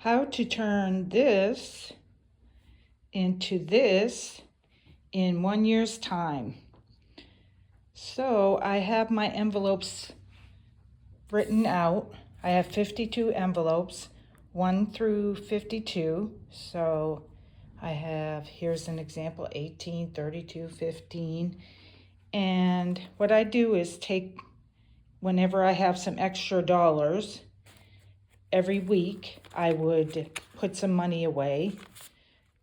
how to turn this into this in 1 year's time. So I have my envelopes written out. I have 52 envelopes, 1 through 52. So I have, here's an example, 18, 32, 15. And what I do is take, whenever I have some extra dollars, every week I would put some money away.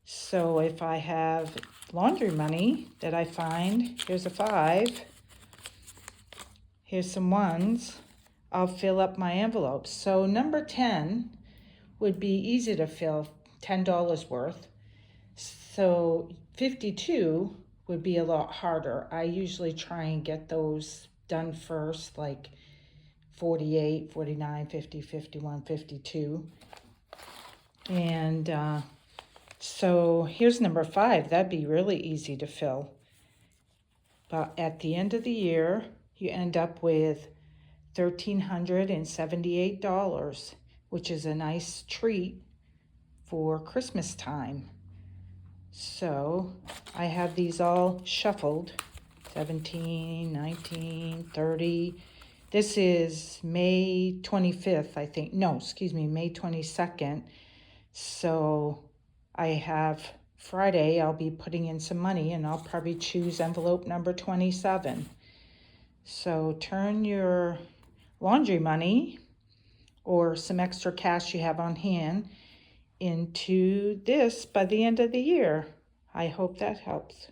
So if I have laundry money that I find, here's a 5, here's some 1s, I'll fill up my envelopes. So number 10 would be easy to fill, $10 worth. So 52 would be a lot harder. I usually try and get those done first, like 48, 49, 50, 51, 52. And so here's number 5. That'd be really easy to fill. But at the end of the year, you end up with $1,378, which is a nice treat for Christmas time. So I have these all shuffled, 17, 19, 30. This is May 25th, I think. No, excuse me, May 22nd. So I have Friday, I'll be putting in some money, and I'll probably choose envelope number 27. So turn your laundry money or some extra cash you have on hand into this by the end of the year. I hope that helps.